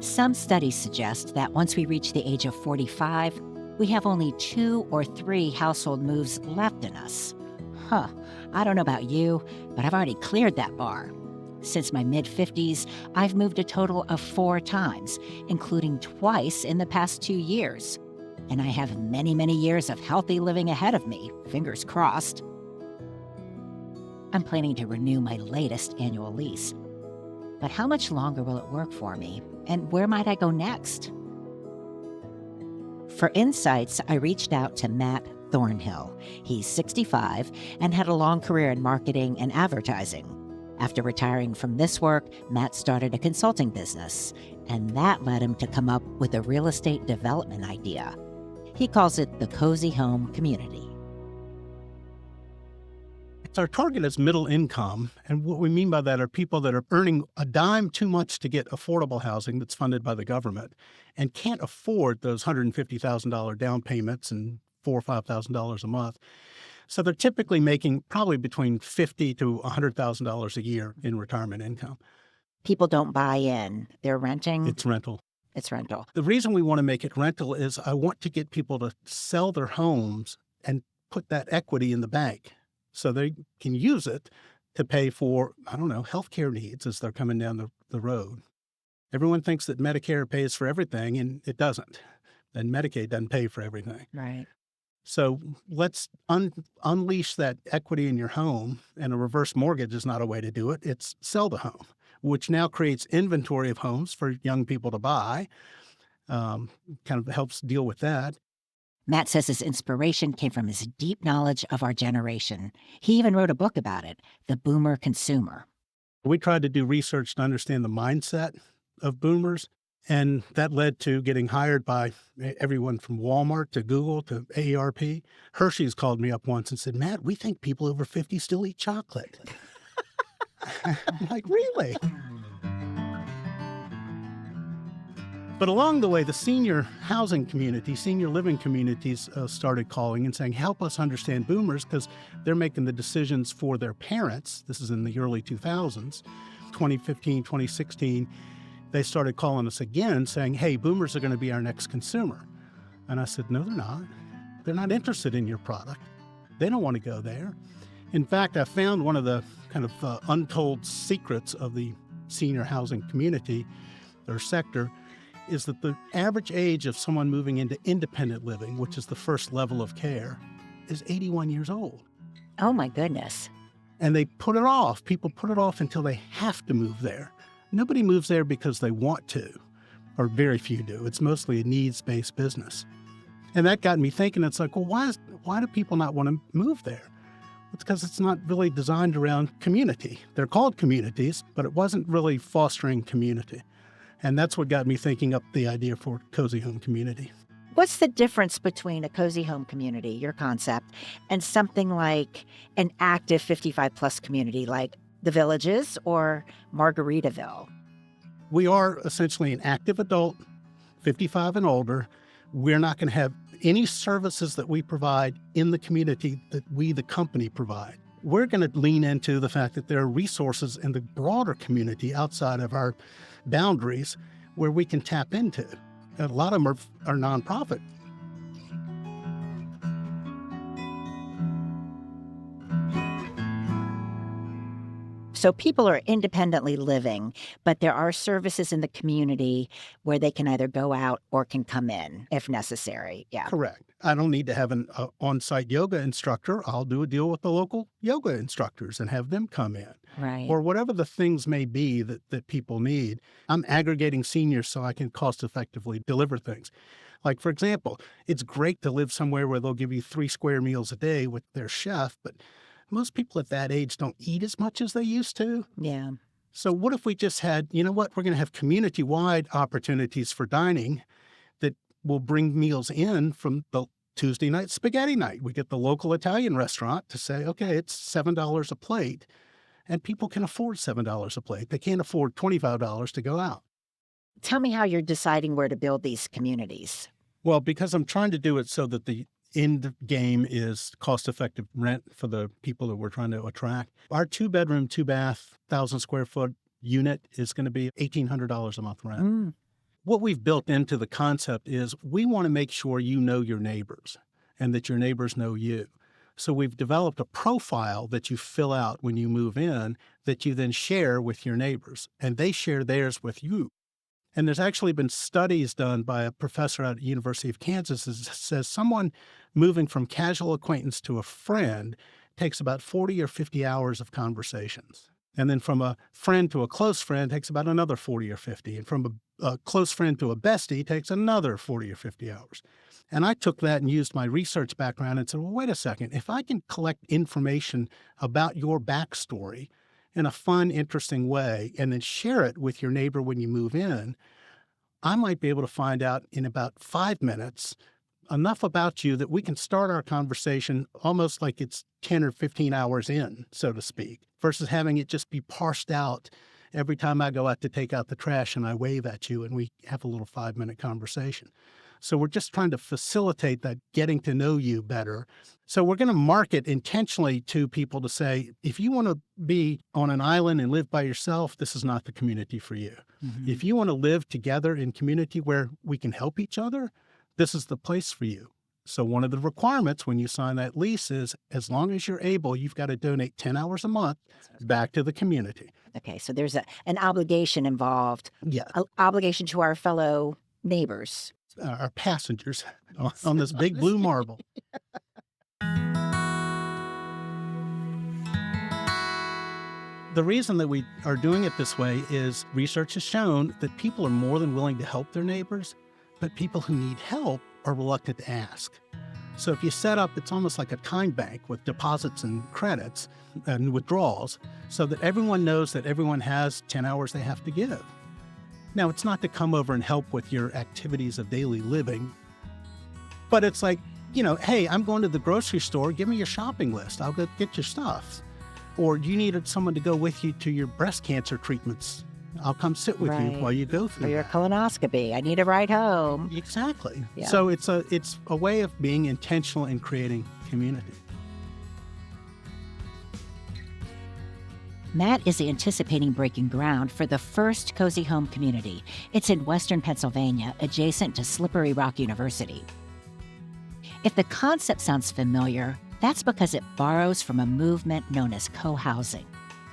Some studies suggest that once we reach the age of 45, we have only 2 or 3 household moves left in us. Huh, I don't know about you, but I've already cleared that bar. Since my mid 50s, I've moved a total of 4 times, including twice in the past 2 years. And I have many, many years of healthy living ahead of me, fingers crossed. I'm planning to renew my latest annual lease. But how much longer will it work for me? And where might I go next? For insights, I reached out to Matt Thornhill. He's 65 and had a long career in marketing and advertising. After retiring from this work, Matt started a consulting business, and that led him to come up with a real estate development idea. He calls it the cozy home community. Our target is middle income, and what we mean by that are people that are earning a dime too much to get affordable housing that's funded by the government and can't afford those $150,000 down payments and $4,000 or $5,000 a month. So they're typically making probably between $50,000 to $100,000 a year in retirement income. People don't buy in. They're renting. It's rental. It's rental. The reason we want to make it rental is I want to get people to sell their homes and put that equity in the bank so they can use it to pay for, healthcare needs as they're coming down the road. Everyone thinks that Medicare pays for everything, and it doesn't. And Medicaid doesn't pay for everything. Right. So let's unleash that equity in your home, and a reverse mortgage is not a way to do it. It's sell the home, which now creates inventory of homes for young people to buy, kind of helps deal with that. Matt says his inspiration came from his deep knowledge of our generation. He even wrote a book about it, The Boomer Consumer. We tried to do research to understand the mindset of boomers, and that led to getting hired by everyone from Walmart to Google to AARP. Hershey's called me up once and said, "Matt, we think people over 50 still eat chocolate." I'm like, really? But along the way, the senior housing community, senior living communities started calling and saying, help us understand boomers, because they're making the decisions for their parents. This is in the early 2000s, 2015, 2016. They started calling us again saying, hey, boomers are going to be our next consumer. And I said, no, they're not. They're not interested in your product. They don't want to go there. In fact, I found one of the kind of untold secrets of the senior housing community or sector is that the average age of someone moving into independent living, which is the first level of care, is 81 years old. Oh, my goodness. And they put it off. People put it off until they have to move there. Nobody moves there because they want to, or very few do. It's mostly a needs-based business. And that got me thinking, it's like, well, why do people not want to move there? It's because it's not really designed around community. They're called communities, but it wasn't really fostering community. And that's what got me thinking up the idea for cozy home community. What's the difference between a cozy home community, your concept, and something like an active 55-plus community like The Villages or Margaritaville? We are essentially an active adult, 55 and older. We're not going to have any services that we provide in the community that we, the company, provide. We're going to lean into the fact that there are resources in the broader community outside of our boundaries where we can tap into. A lot of them are nonprofit. So people are independently living, but there are services in the community where they can either go out or can come in if necessary. Yeah. Correct. I don't need to have an on-site yoga instructor. I'll do a deal with the local yoga instructors and have them come in. Right. Or whatever the things may be that people need. I'm aggregating seniors so I can cost-effectively deliver things. Like, for example, it's great to live somewhere where they'll give you 3 square meals a day with their chef, but most people at that age don't eat as much as they used to. Yeah. So what if we just had, we're going to have community-wide opportunities for dining that will bring meals in from the Tuesday night spaghetti night. We get the local Italian restaurant to say, okay, it's $7 a plate, and people can afford $7 a plate. They can't afford $25 to go out. Tell me how you're deciding where to build these communities. Well, because I'm trying to do it so that the end game is cost-effective rent for the people that we're trying to attract. Our 2-bedroom, 2-bath, 1,000 square foot unit is going to be $1,800 a month rent. What we've built into the concept is we want to make sure you know your neighbors and that your neighbors know you. So we've developed a profile that you fill out when you move in that you then share with your neighbors, and they share theirs with you. And there's actually been studies done by a professor at the University of Kansas that says someone moving from casual acquaintance to a friend takes about 40 or 50 hours of conversations. And then from a friend to a close friend takes about another 40 or 50. And from a close friend to a bestie takes another 40 or 50 hours. And I took that and used my research background and said, well, wait a second. If I can collect information about your backstory in a fun, interesting way and then share it with your neighbor when you move in, I might be able to find out in about 5 minutes enough about you that we can start our conversation almost like it's 10 or 15 hours in, so to speak, versus having it just be parsed out every time I go out to take out the trash and I wave at you and we have a little 5-minute conversation. So we're just trying to facilitate that getting to know you better. So we're going to market intentionally to people to say, if you want to be on an island and live by yourself, this is not the community for you. Mm-hmm. If you want to live together in community where we can help each other, this is the place for you. So one of the requirements when you sign that lease is, as long as you're able, you've got to donate 10 hours a month back to the community. Okay, so there's an obligation involved, Yeah, an obligation to our fellow neighbors. our passengers on this big blue marble. The reason that we are doing it this way is research has shown that people are more than willing to help their neighbors, but people who need help are reluctant to ask. So if you set up, it's almost like a time bank with deposits and credits and withdrawals so that everyone knows that everyone has 10 hours they have to give. Now, it's not to come over and help with your activities of daily living, but it's like, hey, I'm going to the grocery store. Give me your shopping list. I'll go get your stuff. Or you need someone to go with you to your breast cancer treatments. I'll come sit with you while you go through Or your that. colonoscopy. I need a ride home. Exactly. Yeah. So it's a way of being intentional in creating community. Matt is anticipating breaking ground for the first cozy home community. It's in western Pennsylvania, adjacent to Slippery Rock University. If the concept sounds familiar, that's because it borrows from a movement known as co-housing.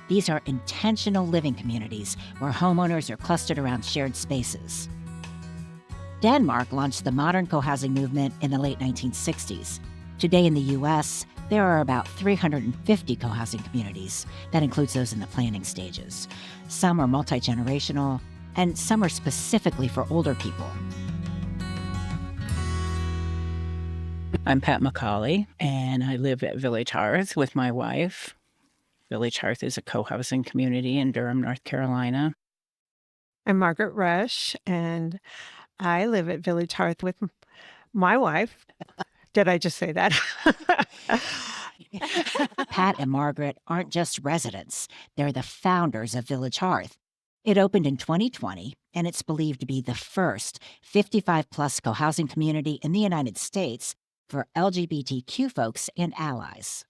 These are intentional living communities where homeowners are clustered around shared spaces. Denmark launched the modern co-housing movement in the late 1960s. Today in the U.S., there are about 350 co-housing communities. That includes those in the planning stages. Some are multi-generational, and some are specifically for older people. I'm Pat McCauley, and I live at Village Hearth with my wife. Village Hearth is a co-housing community in Durham, North Carolina. I'm Margaret Rush, and I live at Village Hearth with my wife. Did I just say that? Pat and Margaret aren't just residents. They're the founders of Village Hearth. It opened in 2020, and it's believed to be the first 55-plus co-housing community in the United States for LGBTQ folks and allies.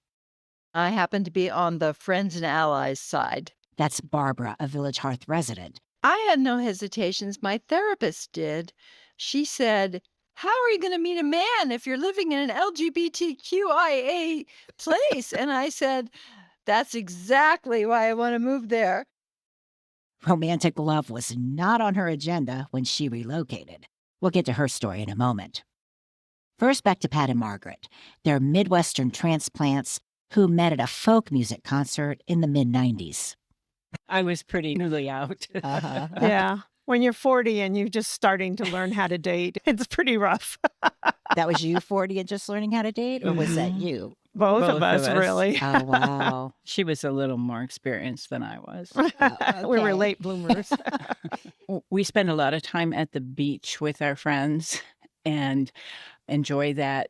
I happen to be on the friends and allies side. That's Barbara, a Village Hearth resident. I had no hesitations. My therapist did. She said, how are you going to meet a man if you're living in an LGBTQIA place? And I said, that's exactly why I want to move there. Romantic love was not on her agenda when she relocated. We'll get to her story in a moment. First, back to Pat and Margaret. They're Midwestern transplants who met at a folk music concert in the mid-90s. I was pretty newly out. Yeah. When you're 40 and you're just starting to learn how to date, it's pretty rough. That was you, 40, and just learning how to date? Or was that you? Both of Both us, of us. really. Oh, wow. She was a little more experienced than I was. We were okay. late bloomers. We spend a lot of time at the beach with our friends and enjoy that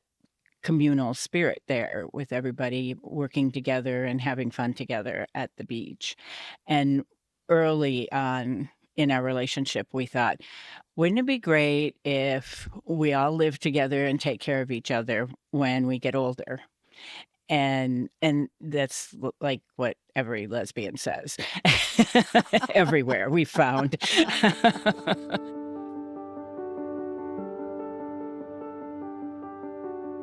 communal spirit there with everybody working together and having fun together at the beach. And early on in our relationship, we thought, wouldn't it be great if we all live together and take care of each other when we get older? And that's like what every lesbian says everywhere we found.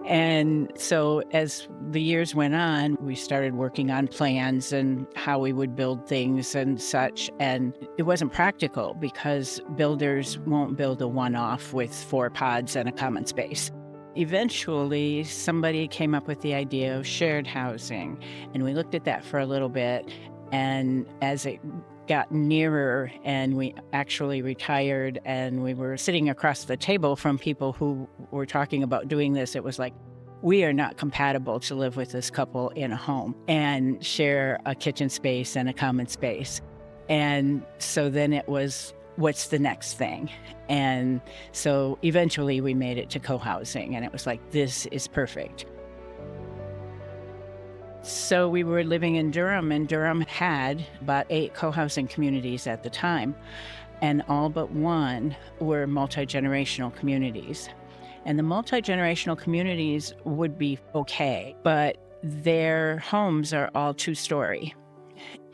And so as the years went on, we started working on plans and how we would build things and such. And it wasn't practical because builders won't build a one-off with 4 pods and a common space. Eventually, somebody came up with the idea of shared housing, and we looked at that for a little bit. And as it got nearer and we actually retired and we were sitting across the table from people who were talking about doing this, it was like, we are not compatible to live with this couple in a home and share a kitchen space and a common space. And so then it was, what's the next thing? And so eventually we made it to co-housing, and it was like, this is perfect. So we were living in Durham, and Durham had about 8 co-housing communities at the time, and all but one were multi-generational communities. And the multi-generational communities would be okay, but their homes are all 2-story.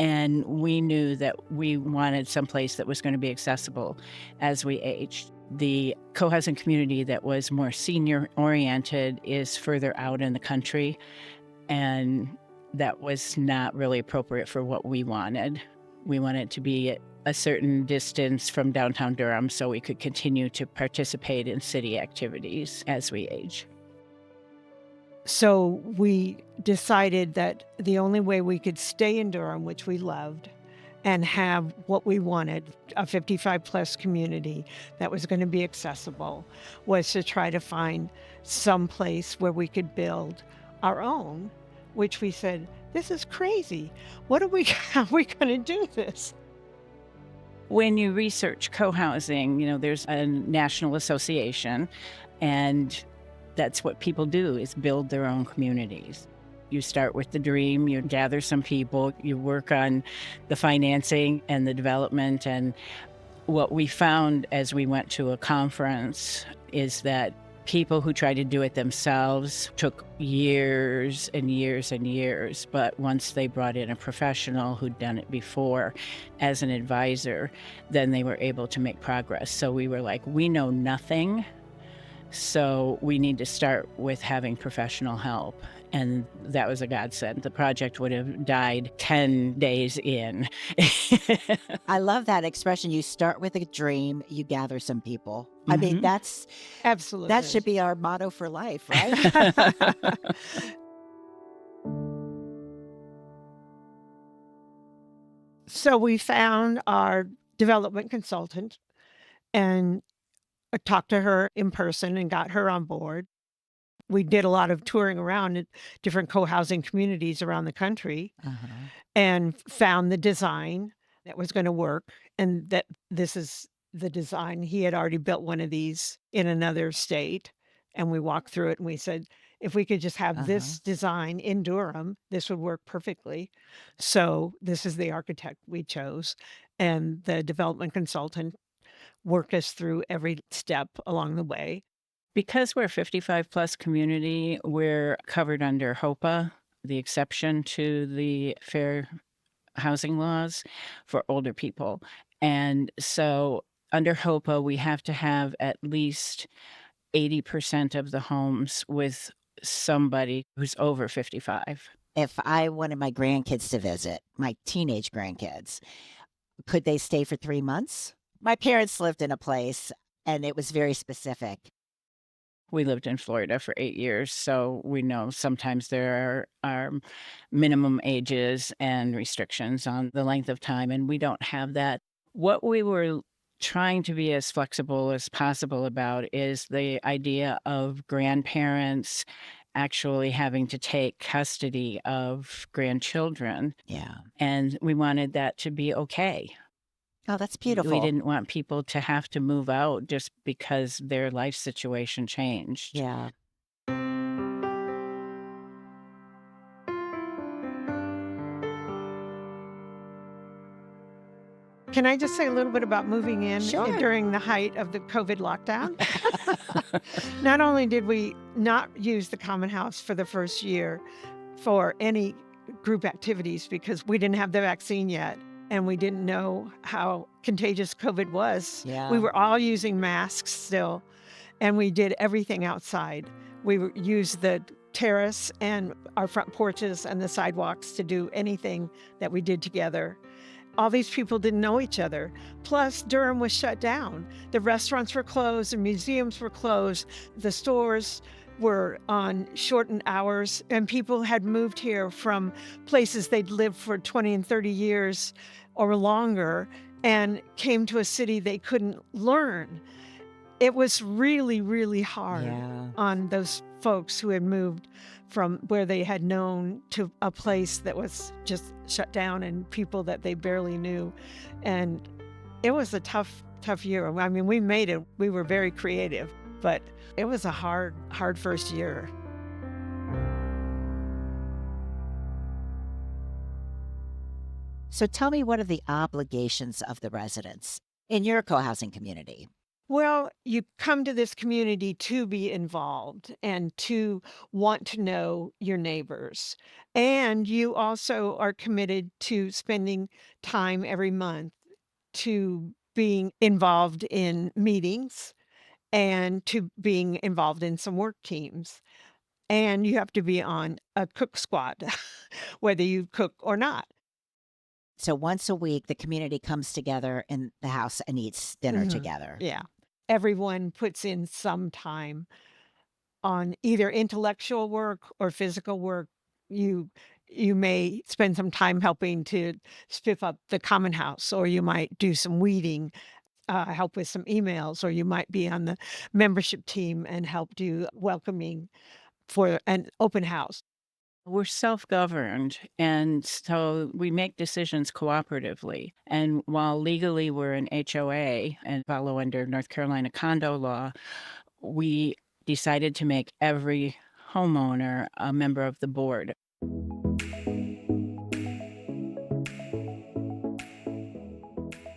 And we knew that we wanted someplace that was going to be accessible as we aged. The co-housing community that was more senior-oriented is further out in the country, and that was not really appropriate for what we wanted. We wanted to be at a certain distance from downtown Durham so we could continue to participate in city activities as we age. So we decided that the only way we could stay in Durham, which we loved, and have what we wanted, a 55-plus community that was going to be accessible, was to try to find some place where we could build our own, which we said, this is crazy. How are we going to do this? When you research co-housing, there's a national association, and that's what people do, is build their own communities. You start with the dream, you gather some people, you work on the financing and the development. And what we found as we went to a conference is that people who tried to do it themselves took years and years and years. But once they brought in a professional who'd done it before as an advisor, then they were able to make progress. So we were like, we know nothing, so we need to start with having professional help. And that was a godsend. The project would have died 10 days in. I love that expression. You start with a dream, you gather some people. I mean, Mhm. Absolutely. that should be our motto for life, right? So we found our development consultant and talked to her in person and got her on board. We did a lot of touring around at different co-housing communities around the country and found the design that was going to work, and that this is the design. He had already built one of these in another state, and we walked through it and we said, if we could just have this design in Durham, this would work perfectly. So this is the architect we chose, and the development consultant worked us through every step along the way. Because we're a 55-plus community, we're covered under HOPA, the exception to the fair housing laws for older people. And so under HOPA, we have to have at least 80% of the homes with somebody who's over 55. If I wanted my grandkids to visit, my teenage grandkids, could they stay for 3 months? My parents lived in a place and it was very specific. We lived in Florida for 8 years, so we know sometimes there are minimum ages and restrictions on the length of time, and we don't have that. What we were trying to be as flexible as possible about is the idea of grandparents actually having to take custody of grandchildren, Yeah. and we wanted that to be okay. Oh, that's We beautiful. didn't want people to have to move out just because their life situation changed. Yeah. Can I just say a little bit about moving in Sure. during the height of the COVID lockdown? Not only did we not use the common house for the first year for any group activities because we didn't have the vaccine yet and we didn't know how contagious COVID was. Yeah. We were all using masks still. and we did everything outside. We used the terrace and our front porches and the sidewalks to do anything that we did together. All these people didn't know each other. Plus, Durham was shut down. The restaurants were closed, the museums were closed, the stores were on shortened hours, and people had moved here from places they'd lived for 20 and 30 years or longer and came to a city they couldn't learn. It was really, really hard Yeah. on those folks who had moved from where they had known to a place that was just shut down and people that they barely knew. And it was a tough year. I mean, we made it. We were very creative, but it was a hard first year. So tell me, what are the obligations of the residents in your co-housing community? Well, you come to this community to be involved and to want to know your neighbors. And you also are committed to spending time every month to being involved in meetings and to being involved in some work teams. And you have to be on a cook squad, whether you cook or not. So once a week, the community comes together in the house and eats dinner Mhm. together. Yeah. Everyone puts in some time on either intellectual work or physical work. You may spend some time helping to spiff up the common house, or you might do some weeding, help with some emails, or you might be on the membership team and help do welcoming for an open house. We're self-governed, and so we make decisions cooperatively. And while legally we're an HOA and follow under North Carolina condo law, we decided to make every homeowner a member of the board.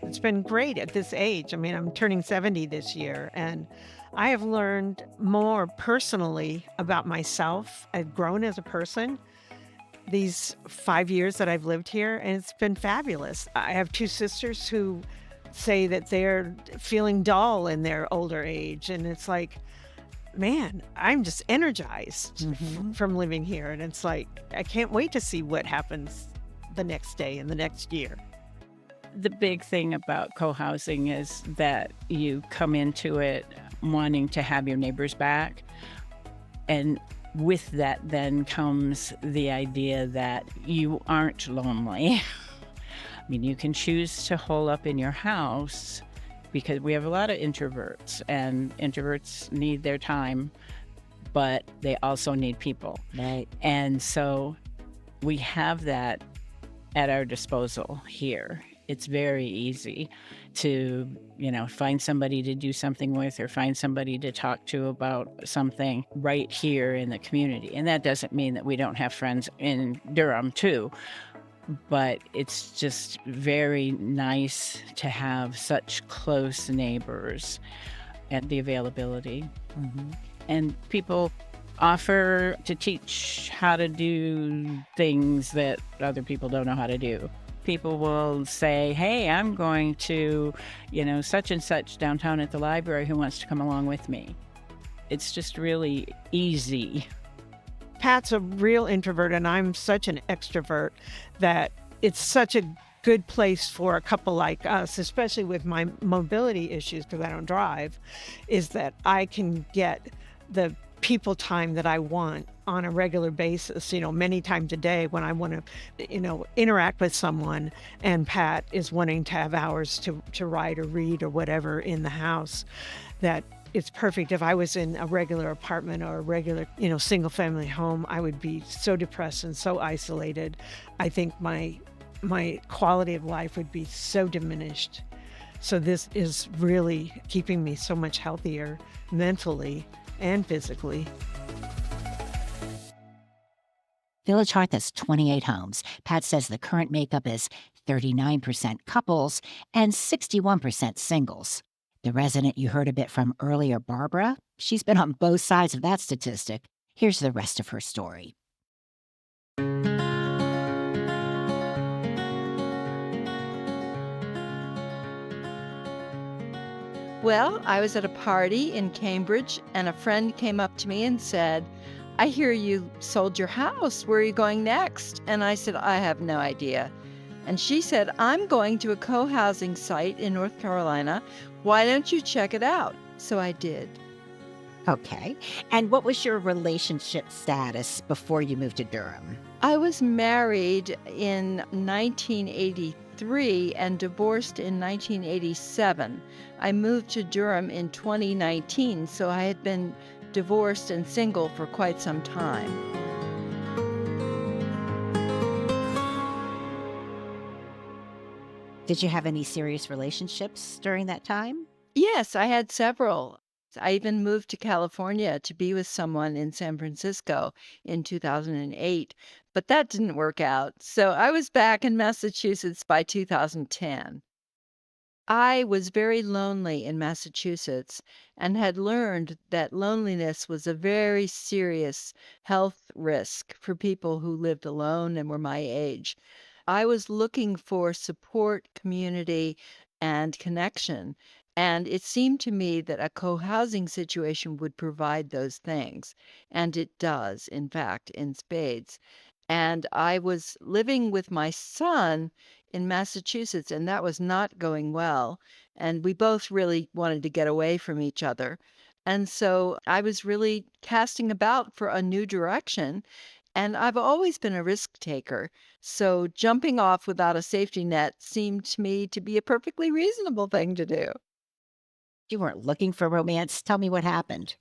It's been great at this age. I mean, I'm turning 70 this year, and I have learned more personally about myself. I've grown as a person these 5 years that I've lived here, and it's been fabulous. I have two sisters who say that they're feeling dull in their older age, and it's like, man, I'm just energized from living here. And it's like, I can't wait to see what happens the next day and the next year. The big thing about co-housing is that you come into it wanting to have your neighbors back. And with that then comes the idea that you aren't lonely. I mean, you can choose to hole up in your house because we have a lot of introverts, and introverts need their time, but they also need people. Right. And so we have that at our disposal here. It's very easy to, find somebody to do something with or find somebody to talk to about something right here in the community. And that doesn't mean that we don't have friends in Durham too, but it's just very nice to have such close neighbors and the availability. And people offer to teach how to do things that other people don't know how to do. People will say, hey, I'm going to, such and such downtown at the library, who wants to come along with me? It's just really easy. Pat's a real introvert, and I'm such an extrovert that it's such a good place for a couple like us, especially with my mobility issues because I don't drive, is that I can get the people time that I want on a regular basis, many times a day when I want to, interact with someone, and Pat is wanting to have hours to write or read or whatever in the house, that it's perfect. If I was in a regular apartment or a regular, single family home, I would be so depressed and so isolated. I think my quality of life would be so diminished. So this is really keeping me so much healthier mentally and physically. Village Hearth has 28 homes. Pat says the current makeup is 39% couples and 61% singles. The resident you heard a bit from earlier, Barbara, she's been on both sides of that statistic. Here's the rest of her story. Well, I was at a party in Cambridge, and a friend came up to me and said, I hear you sold your house. Where are you going next? And I said, I have no idea. And she said, I'm going to a co-housing site in North Carolina. Why don't you check it out? So I did. Okay. And what was your relationship status before you moved to Durham? I was married in 1983 and divorced in 1987. I moved to Durham in 2019, so I had been divorced and single for quite some time. Did you have any serious relationships during that time? Yes, I had several. I even moved to California to be with someone in San Francisco in 2008, but that didn't work out. So I was back in Massachusetts by 2010. I was very lonely in Massachusetts and had learned that loneliness was a very serious health risk for people who lived alone and were my age. I was looking for support, community, and connection. And it seemed to me that a co housing situation would provide those things. And it does, in fact, in spades. And I was living with my son in Massachusetts, and that was not going well. And we both really wanted to get away from each other. And so I was really casting about for a new direction. And I've always been a risk taker. So jumping off without a safety net seemed to me to be a perfectly reasonable thing to do. You weren't looking for romance. Tell me what happened.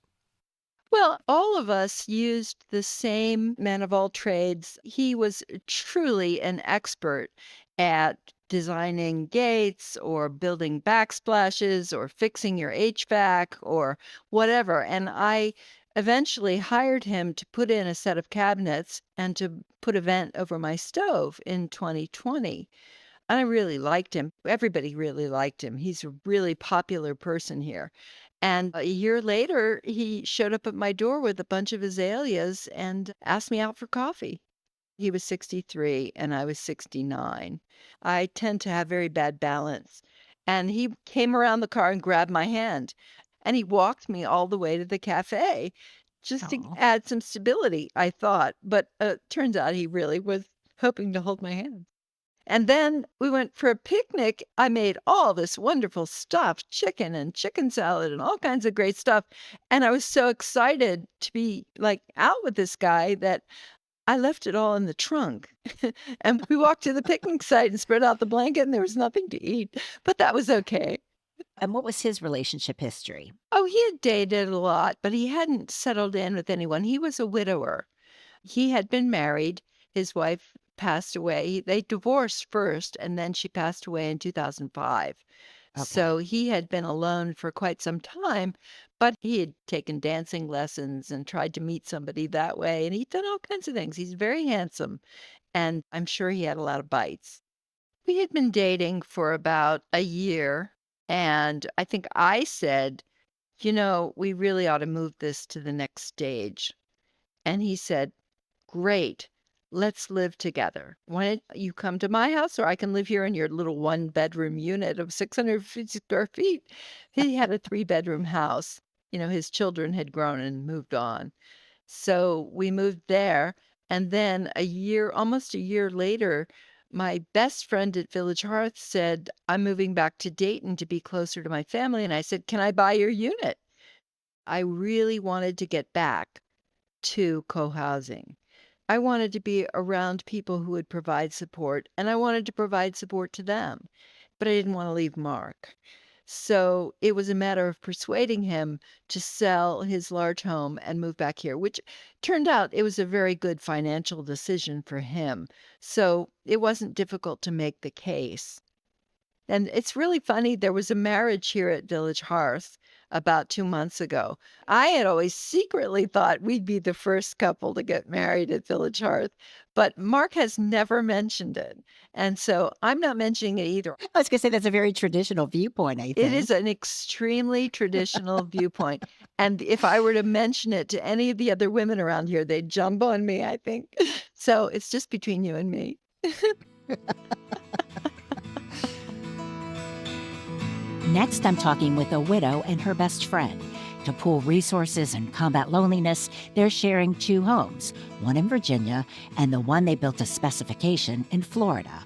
Well, all of us used the same man of all trades. He was truly an expert at designing gates or building backsplashes or fixing your HVAC or whatever. And I eventually hired him to put in a set of cabinets and to put a vent over my stove in 2020. And I really liked him. Everybody really liked him. He's a really popular person here. And a year later, he showed up at my door with a bunch of azaleas and asked me out for coffee. He was 63 and I was 69. I tend to have very bad balance. And he came around the car and grabbed my hand. And he walked me all the way to the cafe just to Oh, add some stability, I thought. But turns out he really was hoping to hold my hand. And then we went for a picnic. I made all this wonderful stuff, chicken and chicken salad and all kinds of great stuff. And I was so excited to be like out with this guy that I left it all in the trunk. And we walked to the picnic site and spread out the blanket and there was nothing to eat, but that was okay. and what was his relationship history? Oh, he had dated a lot, but he hadn't settled in with anyone. He was a widower. He had been married. His wife passed away. They divorced first, and then she passed away in 2005. Okay. So he had been alone for quite some time, but he had taken dancing lessons and tried to meet somebody that way. And he'd done all kinds of things. He's very handsome, and I'm sure he had a lot of bites. We had been dating for about a year, and I think I said, we really ought to move this to the next stage. And he said, Great. Let's live together. Why don't you come to my house or I can live here in your little one-bedroom unit of 650 square feet? He had a three-bedroom house. His children had grown and moved on. So we moved there. And then almost a year later, my best friend at Village Hearth said, I'm moving back to Dayton to be closer to my family. And I said, Can I buy your unit? I really wanted to get back to co-housing. I wanted to be around people who would provide support, and I wanted to provide support to them, but I didn't want to leave Mark. So it was a matter of persuading him to sell his large home and move back here, which turned out it was a very good financial decision for him. So it wasn't difficult to make the case. And it's really funny, there was a marriage here at Village Hearth about 2 months ago. I had always secretly thought we'd be the first couple to get married at Village Hearth, but Mark has never mentioned it, and so I'm not mentioning it either. I was going to say that's a very traditional viewpoint, I It is think. an extremely traditional viewpoint, and if I were to mention it to any of the other women around here, they'd jump on me, I think. So it's just between you and me. Next, I'm talking with a widow and her best friend. To pool resources and combat loneliness, they're sharing 2 homes, one in Virginia and the one they built to specification in Florida.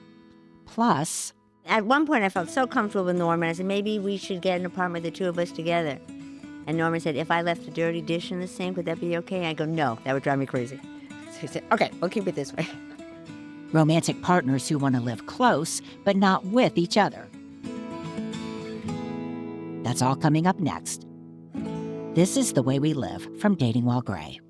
Plus, At one point, I felt so comfortable with Norman. I said, maybe we should get an apartment, the 2 of us together. And Norman said, if I left a dirty dish in the sink, would that be okay? I go, no, that would drive me crazy. So he said, okay, we'll keep it this way. romantic partners who want to live close but not with each other. That's all coming up next. This is The Way We Live from Dating While Gray.